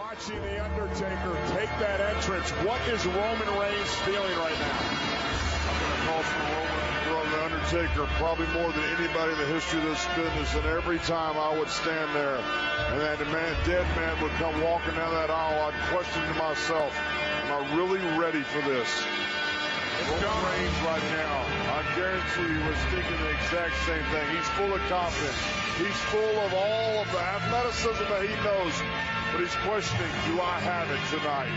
watching The Undertaker take that entrance. What is Roman Reigns feeling right now? I'm going to call for The Undertaker probably more than anybody in the history of this business. And every time I would stand there and that dead man would come walking down that aisle, I'd question to myself, am I really ready for this? Roman Reigns right now, I guarantee you, was thinking the exact same thing. He's full of confidence. He's full of all of the athleticism that he knows. But he's questioning, do I have it tonight?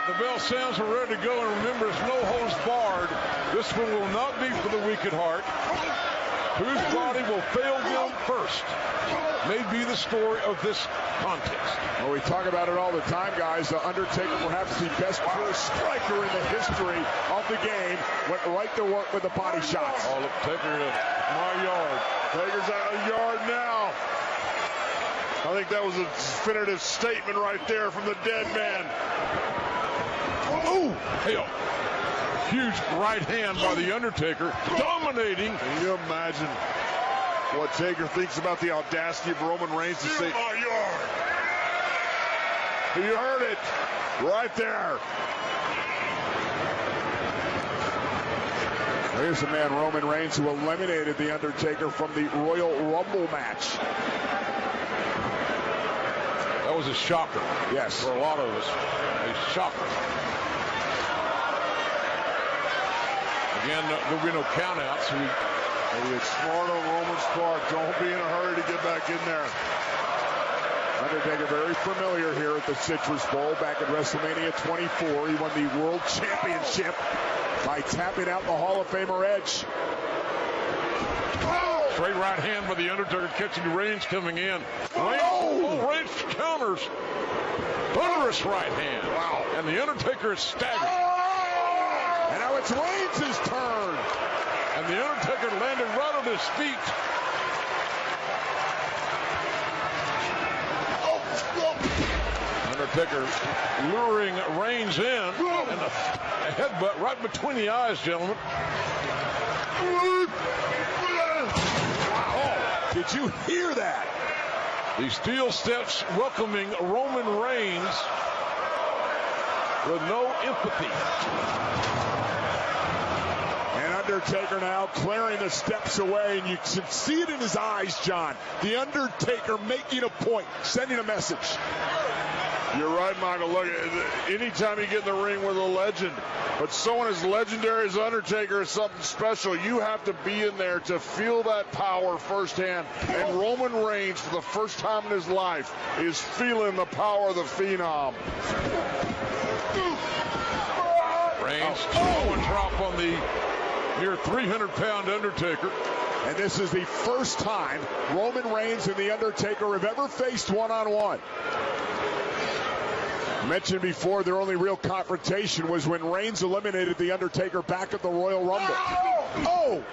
The bell sounds, we're ready to go, and remember, it's no holds barred. This one will not be for the weak at heart. Whose body will fail them first may be the story of this contest. Well, we talk about it all the time, guys. The Undertaker, perhaps the best pure striker in the history of the game, went right to work with the body shots. Oh, look, Taker to my yard. Taker's out of the yard now. I think that was a definitive statement right there from the dead man. Oh, hell. Huge right hand by The Undertaker, dominating. Can you imagine what Taker thinks about the audacity of Roman Reigns to say, my yard? You heard it right there. Here's the man, Roman Reigns, who eliminated The Undertaker from the Royal Rumble match. That was a shocker. Yes. For a lot of us, a shocker. Again, there'll be no countouts. Maybe it's smart on Roman's part. Don't be in a hurry to get back in there. Undertaker very familiar here at the Citrus Bowl. Back at WrestleMania 24, he won the World Championship by tapping out the Hall of Famer Edge. Straight right hand by The Undertaker, catching Reigns coming in. Reigns counters. Thunderous right hand. Wow. And The Undertaker is staggered. And now it's Reigns' turn. And The Undertaker landed right on his feet. Undertaker luring Reigns in. And a headbutt right between the eyes, gentlemen. Oh, did you hear that? The steel steps welcoming Roman Reigns with no empathy. Undertaker now clearing the steps away, and you can see it in his eyes, John. The Undertaker making a point, sending a message. You're right, Michael. Look, anytime you get in the ring with a legend, but someone as legendary as Undertaker is something special. You have to be in there to feel that power firsthand. And Roman Reigns, for the first time in his life, is feeling the power of the Phenom. Reigns, and drop on the near 300-pound Undertaker. And this is the first time Roman Reigns and The Undertaker have ever faced one-on-one. Mentioned before, their only real confrontation was when Reigns eliminated The Undertaker back at the Royal Rumble. Oh!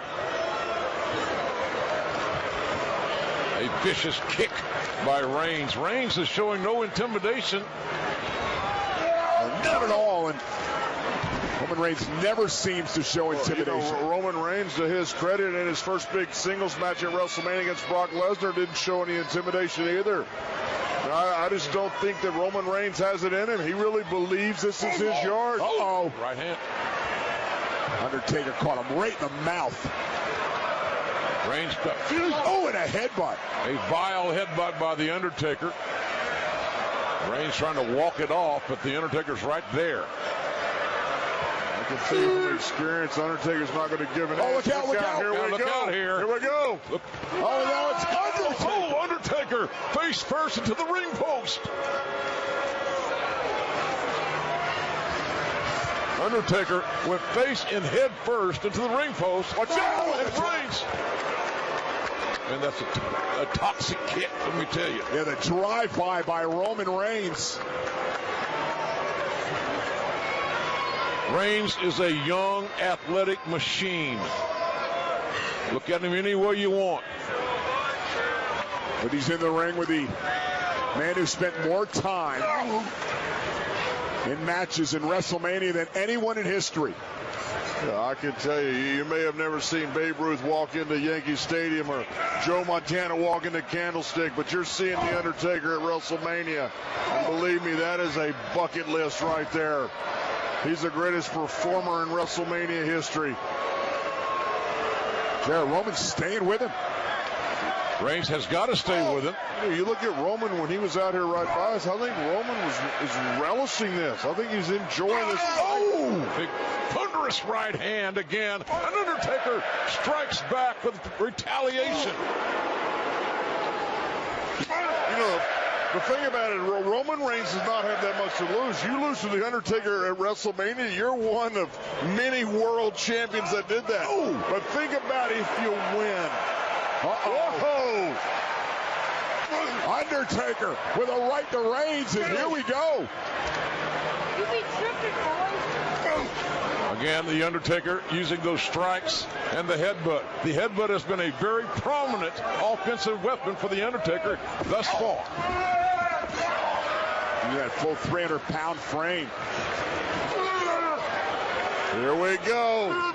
A vicious kick by Reigns. Reigns is showing no intimidation. Not at all. And Roman Reigns never seems to show intimidation. You know, Roman Reigns, to his credit, in his first big singles match at WrestleMania against Brock Lesnar, didn't show any intimidation either. I just don't think that Roman Reigns has it in him. He really believes this is his yard. Uh-oh. Right hand. Undertaker caught him right in the mouth. Reigns got and a headbutt. A vile headbutt by The Undertaker. Reigns trying to walk it off, but The Undertaker's right there. I can see from experience, Undertaker's not going to give an look out, look out. Here we go. Here we go. Look. Oh, now it's Undertaker. Oh, Undertaker face first into the ring post. Undertaker went face and head first into the ring post. Watch out! And Reigns. And that's a toxic kick, let me tell you. Yeah, the drive-by by Roman Reigns. Reigns is a young, athletic machine. Look at him any way you want. But he's in the ring with the Man who spent more time in matches in WrestleMania than anyone in history. Yeah, I can tell you, you may have never seen Babe Ruth walk into Yankee Stadium or Joe Montana walk into Candlestick, but you're seeing The Undertaker at WrestleMania. And believe me, that is a bucket list right there. He's the greatest performer in WrestleMania history. Yeah, Roman's staying with him. Reigns has got to stay with him. You look at Roman when he was out here right by us. I think Roman is relishing this. I think he's enjoying this. Oh! Big thunderous right hand again. And Undertaker strikes back with retaliation. You know, the thing about it, Roman Reigns does not have that much to lose. You lose to The Undertaker at WrestleMania, you're one of many world champions that did that. Ooh. But think about if you win. Whoa! Undertaker with a right to Reigns, and here we go. Again, The Undertaker using those strikes and the headbutt. The headbutt has been a very prominent offensive weapon for The Undertaker thus far. That full 300-pound frame. Here we go.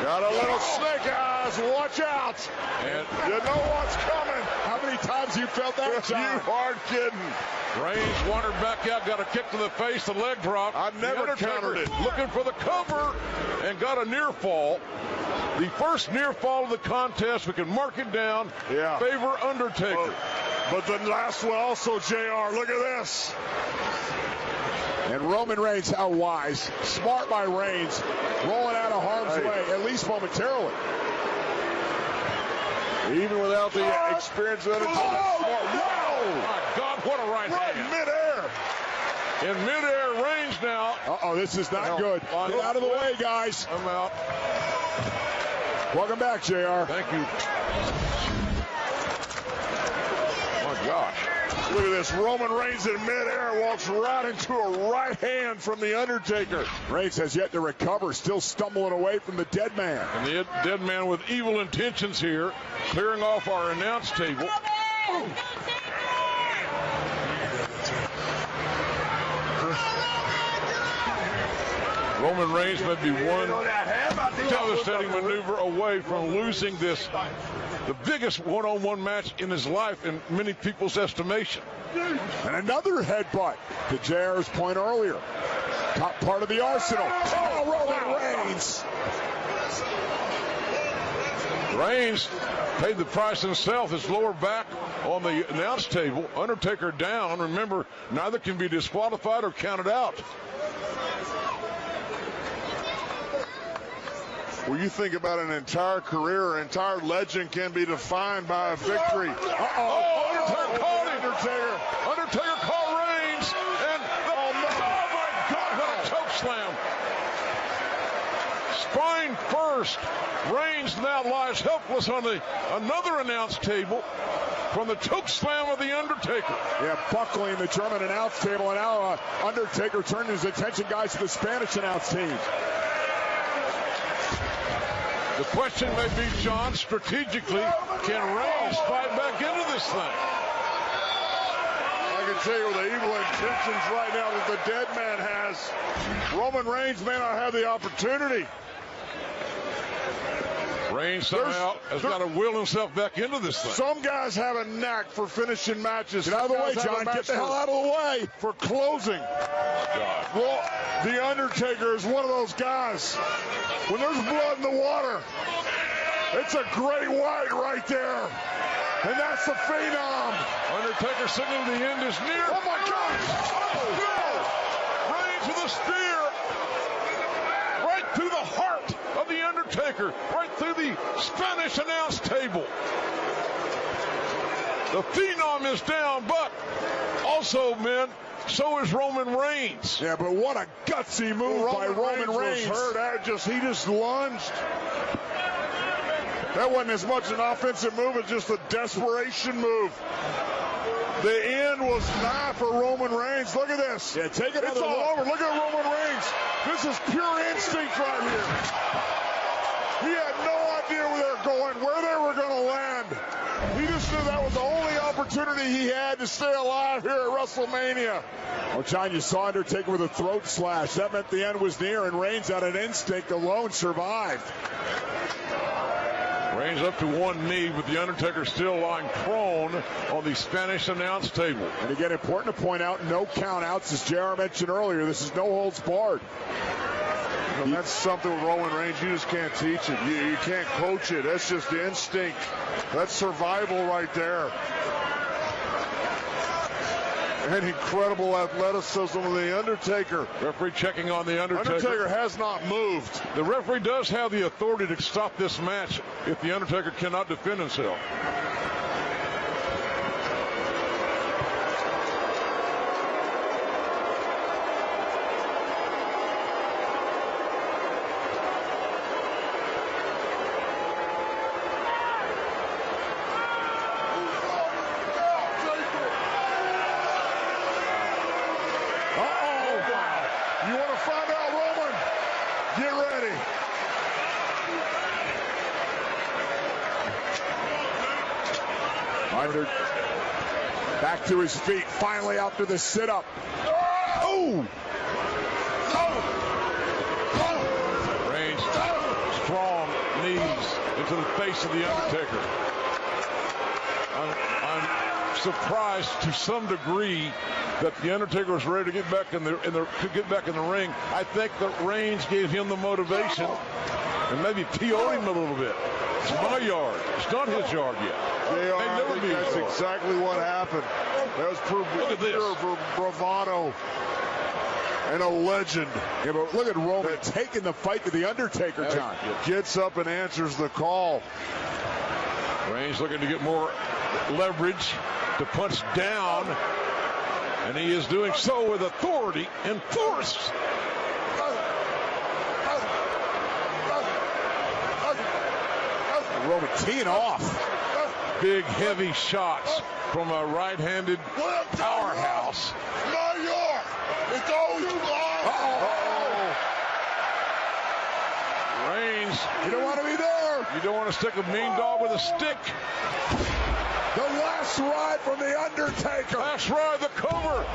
Got a little snake eyes. Watch out. And you know what's coming. How many times you felt that, John? You aren't kidding. Reigns wandered back out, got a kick to the face, the leg drop. I've never countered it. Looking for the cover and got a near fall. The first near fall of the contest. We can mark it down. Yeah. Favor Undertaker. But the last one also, JR. Look at this. And Roman Reigns, how wise. Smart by Reigns. Rolling out of harm's way, at least momentarily. Even without the experience of Undertaker. Whoa! My God, what a right hand. Midair. In midair, Reigns now. Uh-oh, this is not good. Get out of the way, guys. I'm out. Welcome back, JR. Thank you. My gosh. Look at this. Roman Reigns in midair walks right into a right hand from The Undertaker. Reigns has yet to recover, still stumbling away from the dead man. And the dead man with evil intentions here, clearing off our announce table. Roman Reigns may be one devastating maneuver away from losing this, the biggest one-on-one match in his life in many people's estimation. And another headbutt to JR's point earlier. Top part of the arsenal. Oh, Roman Reigns. Reigns paid the price himself. His lower back on the announce table. Undertaker down. Remember, neither can be disqualified or counted out. When you think about an entire career, an entire legend can be defined by a victory. Undertaker caught him. Undertaker caught Reigns. And oh my God, what a choke slam. Spine first. Reigns now lies helpless on another announce table from the choke slam of the Undertaker. Yeah, buckling the German announce table, and now Undertaker turned his attention, guys, to the Spanish announce team. The question may be, John, strategically, can Reigns fight back into this thing? I can tell you with the evil intentions right now that the dead man has, Roman Reigns may not have the opportunity. Reigns somehow has got to will himself back into this thing. Some guys have a knack for finishing matches. Get out of the way, John. Get the hell out of the way. For closing. Well, The Undertaker is one of those guys. When there's blood in the water, it's a great white right there. And that's the Phenom. Undertaker signaling the end is near. Oh, my gosh. Oh, Reigns with a spear. Right through the heart of the Undertaker. Right through the Spanish announce table. The Phenom is down, but also, men, so is Roman Reigns. Yeah, but what a gutsy move by Roman Reigns. He just lunged. That wasn't as much an offensive move as just a desperation move. The end was nigh for Roman Reigns. Look at this. Yeah, take it. It's all over. Look at Roman Reigns. This is pure instinct right here. He had no idea where they were going, where they were going to land. He just Reigns knew that was the only opportunity he had to stay alive here at WrestleMania. Well, John, you saw Undertaker with a throat slash. That meant the end was near, and Reigns, out of instinct alone, survived. Reigns up to one knee, with the Undertaker still lying prone on the Spanish announce table. And again, important to point out, no countouts, as JR mentioned earlier. This is no holds barred. And that's something with Roman Reigns. You just can't teach it. You can't coach it. That's just the instinct. That's survival right there. And incredible athleticism of the Undertaker. Referee checking on the Undertaker. Undertaker has not moved. The referee does have the authority to stop this match if the Undertaker cannot defend himself. You want to find out, Roman? Get ready. Under back to his feet, finally out to the sit-up. Oh! Reigns, strong knees into the face of the Undertaker. I'm surprised to some degree that the Undertaker was ready to get back in the ring. I think that Reigns gave him the motivation and maybe PO'd him a little bit. It's my yard. It's not his yard yet. That's exactly what happened. That was pure bravado and a legend. Yeah, but look at Roman taking the fight to the Undertaker, John. Gets up and answers the call. Reigns looking to get more leverage to punch down, and he is doing so with authority and force. Roman teeing off. Big, heavy shots from a right-handed powerhouse. New York! It's always Reigns, you don't want to be there. You don't want to stick a mean dog with a stick. The last ride from the Undertaker. Last ride, the cover.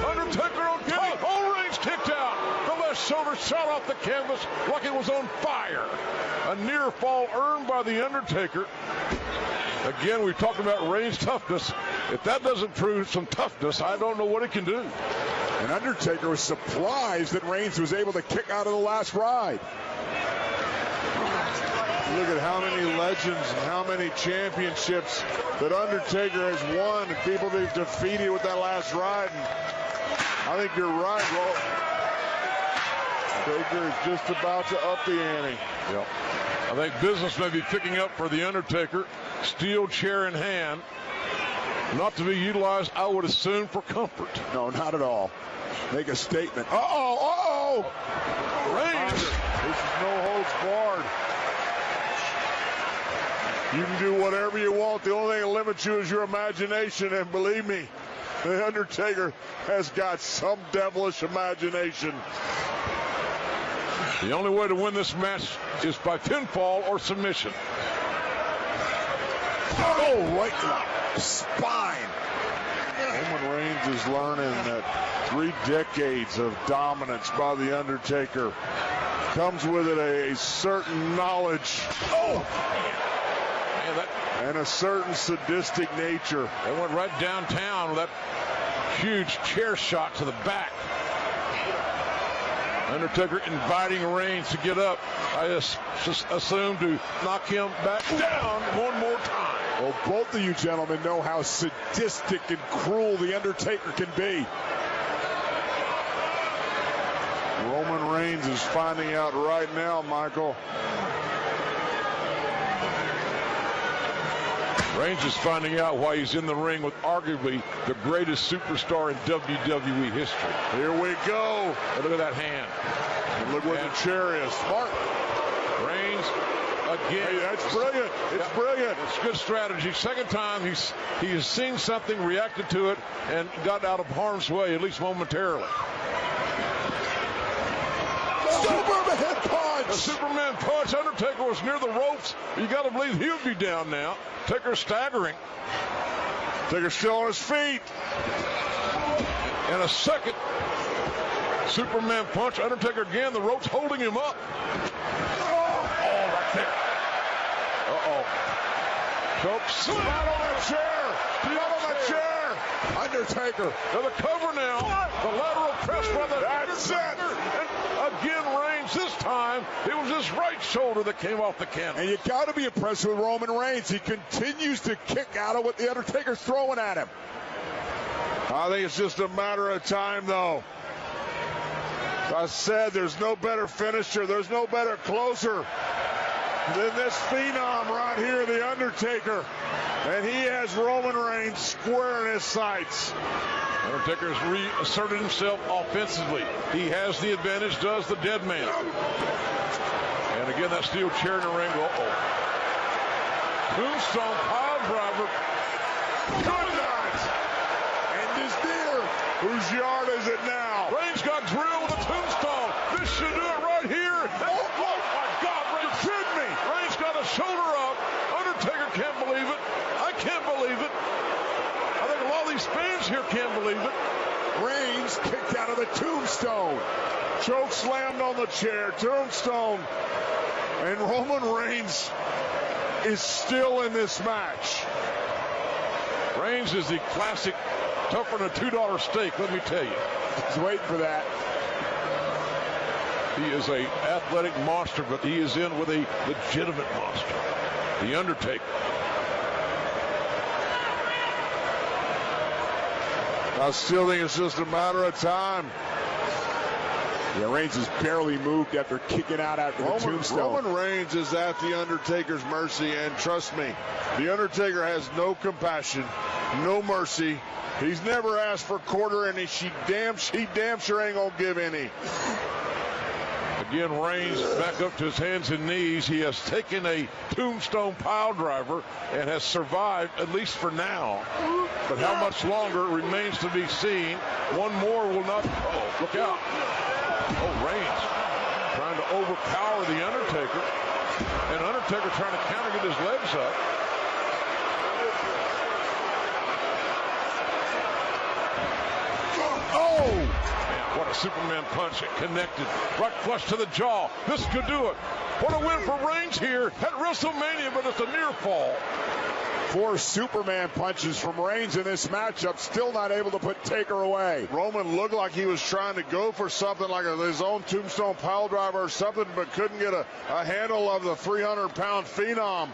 Undertaker on top. Oh, Reigns kicked out. The left shoulder shot off the canvas like it was on fire. A near fall earned by the Undertaker. Again, we've talked about Reigns' toughness. If that doesn't prove some toughness, I don't know what it can do. And Undertaker was surprised that Reigns was able to kick out of the last ride. Look at how many legends and how many championships that Undertaker has won and people they've defeated with that last ride. And I think you're right, Taker is just about to up the ante. Yep. I think business may be picking up for the Undertaker. Steel chair in hand. Not to be utilized, I would assume, for comfort. No, not at all. Make a statement. Reigns. This is no holds barred. You can do whatever you want. The only thing that limits you is your imagination. And believe me, the Undertaker has got some devilish imagination. The only way to win this match is by pinfall or submission. Oh, right in the spine. Roman Reigns is learning that 3 decades of dominance by the Undertaker comes with it a certain knowledge. And a certain sadistic nature. They went right downtown with that huge chair shot to the back. Undertaker inviting Reigns to get up. I just assume to knock him back down one more time. Well, both of you gentlemen know how sadistic and cruel the Undertaker can be. Roman Reigns is finding out right now, Michael. Reigns is finding out why he's in the ring with arguably the greatest superstar in WWE history. Here we go. And look at that hand. And look where the chair is. Smart. Reigns again. Hey, that's brilliant. It's brilliant. It's good strategy. Second time he has seen something, reacted to it, and got out of harm's way, at least momentarily. Superman punch. Superman punch. Undertaker was near the ropes. You got to believe he would be down now. Taker staggering. Taker still on his feet. And a second Superman punch. Undertaker again. The ropes holding him up. Oh, right there. Choke slam. Not on the chair. Not on the chair. Undertaker. To the cover now. The lateral press by the That's it. And again, Reigns. This time, it was his right shoulder that came off the canvas. And you got to be impressed with Roman Reigns. He continues to kick out of what the Undertaker's throwing at him. I think it's just a matter of time, though. I said there's no better finisher. There's no better closer than this phenom right here, the Undertaker. And he has Roman Reigns square in his sights. Undertaker has reasserted himself offensively. He has the advantage, does the dead man. And again, that steel chair in the ring. Tombstone pile driver. Good night. And is near. Whose yard is it now? Reigns got drilled with a tombstone. This should do it right here. Oh my God, Reigns. You're kidding me. Reigns got a shoulder up. Undertaker can't believe it. I can't believe it. I think a lot of these fans here can't believe it. Reigns kicked out of the tombstone. Choke slammed on the chair. Tombstone. And Roman Reigns is still in this match. Reigns is the classic tougher than a $2 steak, let me tell you. He's waiting for that. He is an athletic monster, but he is in with a legitimate monster. The Undertaker. I still think it's just a matter of time. Yeah, Reigns has barely moved after kicking out after the tombstone. Roman Reigns is at the Undertaker's mercy, and trust me, the Undertaker has no compassion, no mercy. He's never asked for a quarter, and he damn sure ain't gonna give any. Again, Reigns back up to his hands and knees. He has taken a tombstone pile driver and has survived, at least for now. But how much longer remains to be seen. One more will not. Oh, look out. Oh, Reigns trying to overpower the Undertaker. And Undertaker trying to counter, get his legs up. Oh! Man, what a Superman punch. It connected right flush to the jaw. This could do it. What a win for Reigns here at WrestleMania, but it's a near fall. 4 Superman punches from Reigns in this matchup, still not able to put Taker away. Roman looked like he was trying to go for something like his own tombstone pile driver or something, but couldn't get a handle of the 300-pound phenom.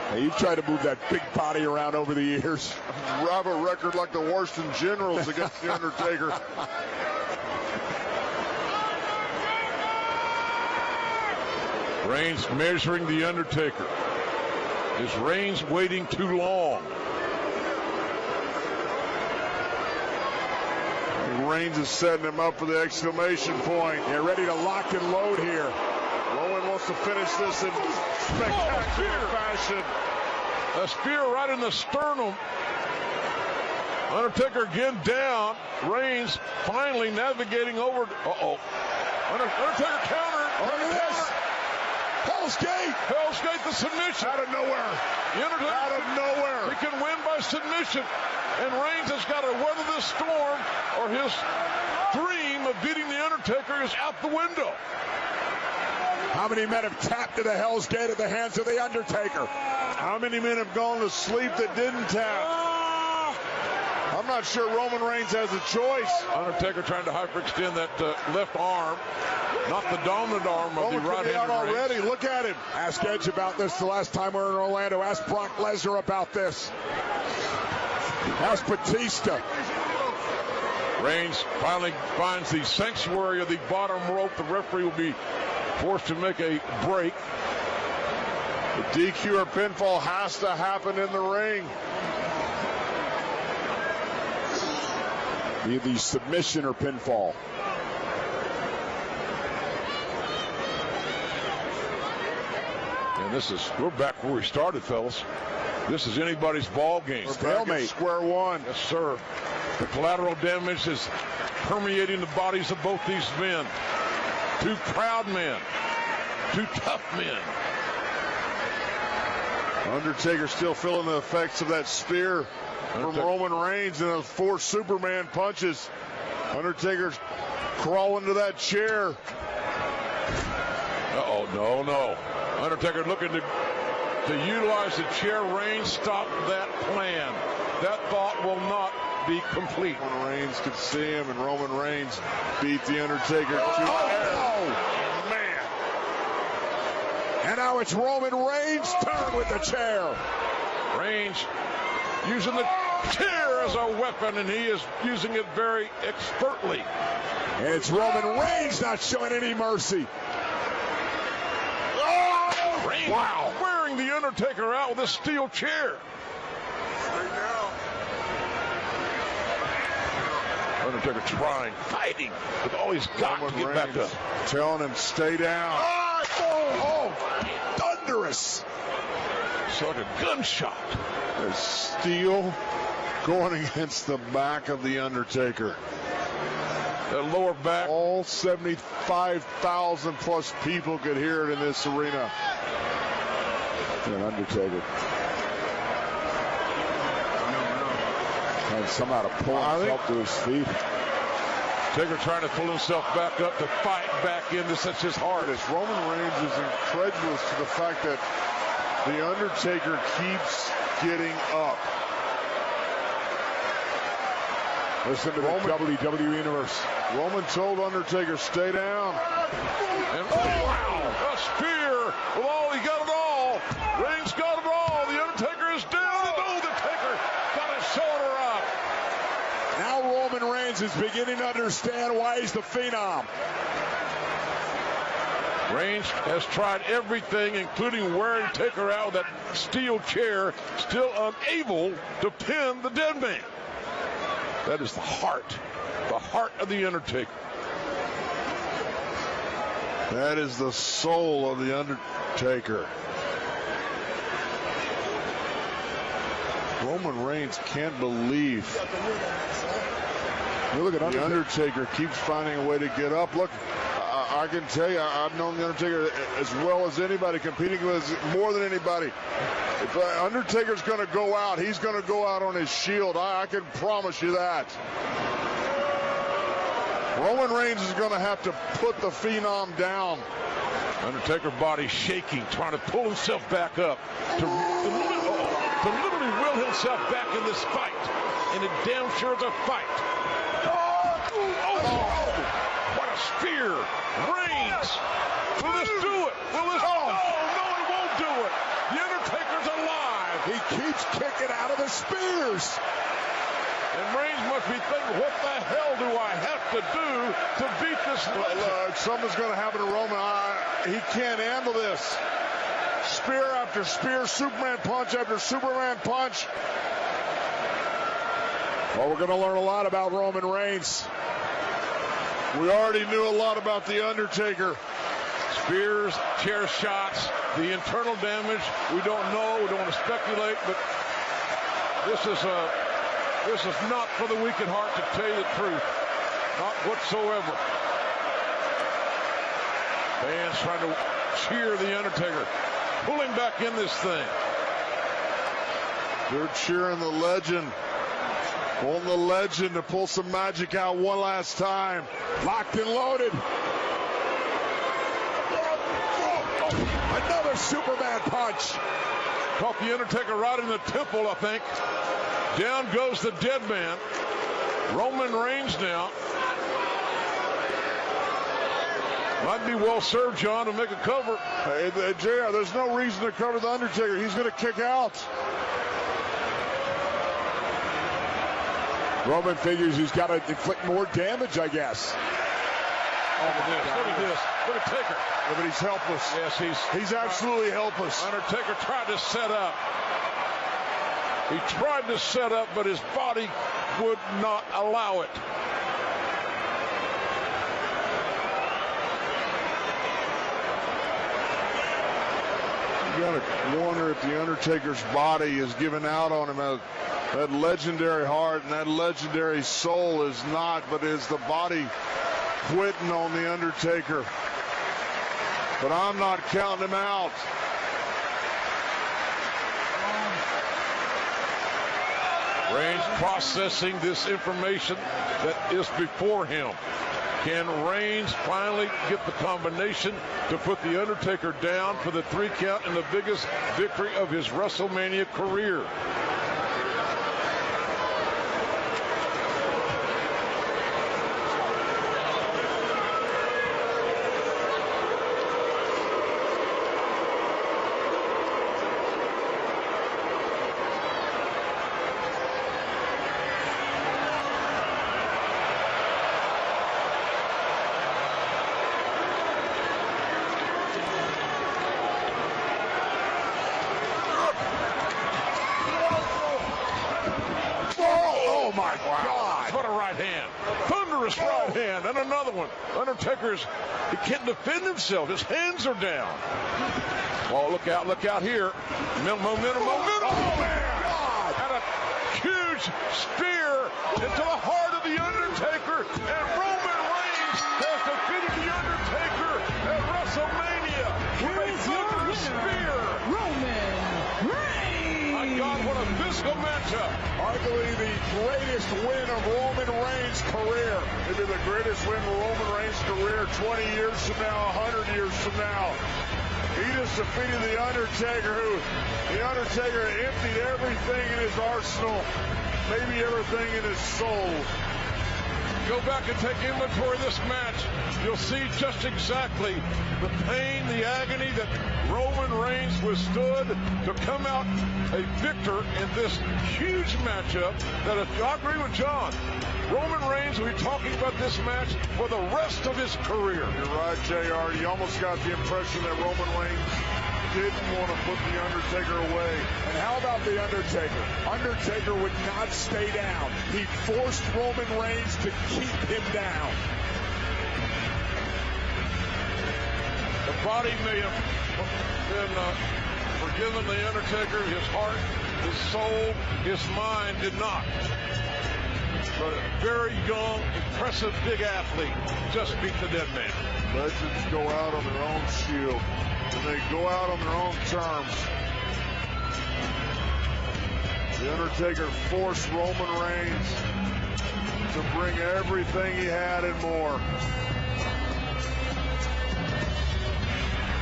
Hey, you tried to move that big body around over the years. Have a record like the Washington Generals against the Undertaker. Reigns measuring the Undertaker. Is Reigns waiting too long? Reigns is setting him up for the exclamation point. They're ready to lock and load here. Roman wants to finish this in spectacular fashion. A spear right in the sternum. Undertaker again down. Reigns finally navigating over. Undertaker counter. Look at this. Hell's Gate. Hell's Gate, the submission. Out of nowhere. The Undertaker, Out of nowhere. he can win by submission. And Reigns has got to weather this storm, or his dream of beating the Undertaker is out the window. How many men have tapped to the Hell's Gate at the hands of the Undertaker? How many men have gone to sleep that didn't tap? I'm not sure Roman Reigns has a choice. Undertaker trying to hyperextend that left arm, not the dominant arm of the right-handed out already. Reigns. Look at him. Ask Edge about this the last time we were in Orlando. Ask Brock Lesnar about this. Ask Batista. Reigns finally finds the sanctuary of the bottom rope. The referee will be forced to make a break. The DQ or pinfall has to happen in the ring. The submission or pinfall. And we're back where we started, fellas. This is anybody's ball game. We're back at square one. Yes, sir. The collateral damage is permeating the bodies of both these men. Two proud men. Two tough men. Undertaker still feeling the effects of that spear from Roman Reigns and those 4 Superman punches. Undertaker's crawling to that chair. Uh-oh, no. Undertaker looking to utilize the chair. Reigns stopped that plan. That thought will not be complete. Roman Reigns could see him, and Roman Reigns beat the Undertaker to Oh, man. And now it's Roman Reigns' turn with the chair. Reigns using the chair as a weapon, and he is using it very expertly. And it's Roman Reigns not showing any mercy. Reigns wearing the Undertaker out with a steel chair. Undertaker trying, fighting with all he's got to get back up. Telling him, stay down. Thunderous. It's like a gunshot. There's steel going against the back of the Undertaker. That lower back. All 75,000 plus people could hear it in this arena. And Undertaker. And somehow to pull himself to his feet. Taker trying to pull himself back up to fight back into such his heart. Roman Reigns is incredulous to the fact that the Undertaker keeps getting up. Listen to the WWE Universe. Roman told Undertaker, stay down. And wow, a spear with all, he got it all. Reigns got it all. The Undertaker is down, and the Taker got his shoulder up. Now Roman Reigns is beginning to understand why he's the Phenom. Reigns has tried everything, including wearing Taker out with that steel chair, still unable to pin the dead man. That is the heart of the Undertaker. That is the soul of the Undertaker. Roman Reigns can't believe the Undertaker keeps finding a way to get up. Look, I can tell you, I've known the Undertaker as well as anybody, competing with more than anybody. If Undertaker's going to go out, he's going to go out on his shield. I can promise you that. Roman Reigns is going to have to put the Phenom down. Undertaker body shaking, trying to pull himself back up to literally will himself back in this fight. And it damn sure is a fight. What a spear. Reigns. Will this do it? Will this? No, it won't do it. The Undertaker's alive. He keeps kicking out of the spears. And Reigns must be thinking, what the hell do I have to do to beat this legend? Something's going to happen to Roman. He can't handle this. Spear after spear, Superman punch after Superman punch. Well, we're going to learn a lot about Roman Reigns. We already knew a lot about The Undertaker. Spears, chair shots, the internal damage, we don't know, we don't want to speculate, but this is not for the weak at heart, to tell you the truth. Not whatsoever. Fans trying to cheer the Undertaker. Pulling back in this thing. They're cheering the legend. On the legend to pull some magic out one last time. Locked and loaded. Another Superman punch. Caught the Undertaker right in the temple, I think. Down goes the dead man. Roman Reigns now. Might be well served, John, to make a cover. Hey, JR, there's no reason to cover the Undertaker. He's going to kick out. Roman figures he's got to inflict more damage, I guess. Look at this. Look at Taker. Yeah, but he's helpless. Yes, he's absolutely helpless. Undertaker tried to set up. He tried to set up, but his body would not allow it. You got to wonder if the Undertaker's body is giving out on him. That legendary heart and that legendary soul is not, but is the body quitting on the Undertaker. But I'm not counting him out. Reigns processing this information that is before him. Can Reigns finally get the combination to put the Undertaker down for the 3 count and the biggest victory of his WrestleMania career? My God. What a right hand. Thunderous right hand. And another one. Undertaker's, he can't defend himself. His hands are down. Oh, look out here. Momentum. Oh, man. God. And a huge spear into the heart of the Undertaker. And Roman Reigns has defeated the Undertaker at WrestleMania with a thunderous spear. Roman Reigns. My God, what a physical matchup. Arguably the greatest win of Roman Reigns' career. Maybe the greatest win of Roman Reigns' career 20 years from now, 100 years from now. He just defeated The Undertaker, who The Undertaker emptied everything in his arsenal, maybe everything in his soul. Go back and take inventory of this match. You'll see just exactly the pain, the agony that Roman Reigns withstood to come out a victor in this huge matchup. That I agree with John. Roman Reigns will be talking about this match for the rest of his career. You're right, JR. You almost got the impression that Roman Reigns didn't want to put The Undertaker away. And how about The Undertaker? Undertaker would not stay down. He forced Roman Reigns to keep him down. The body may have been forgiven The Undertaker. His heart, his soul, his mind did not. But a very young, impressive, big athlete just beat the dead man. Legends go out on their own shield, and they go out on their own terms. The Undertaker forced Roman Reigns to bring everything he had and more.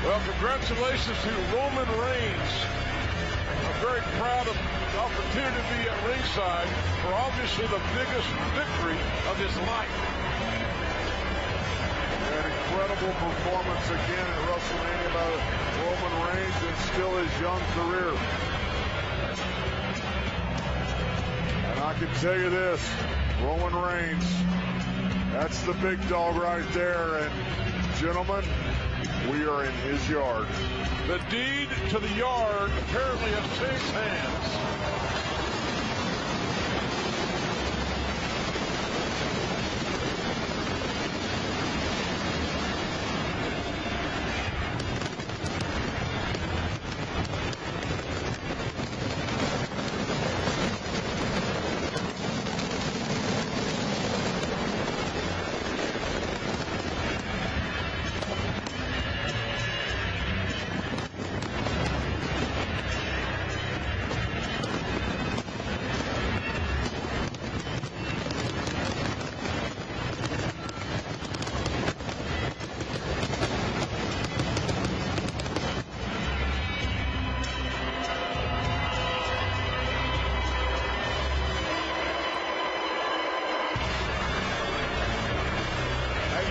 Well, congratulations to Roman Reigns. I'm very proud of the opportunity to be at ringside for obviously the biggest victory of his life. An incredible performance again at WrestleMania by Roman Reigns and still his young career. And I can tell you this, Roman Reigns, that's the big dog right there. And gentlemen, we are in his yard. The deed to the yard apparently has changed hands.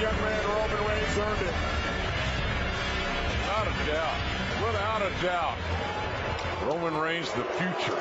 Young man Roman Reigns earned it. Without a doubt. Roman Reigns, the future.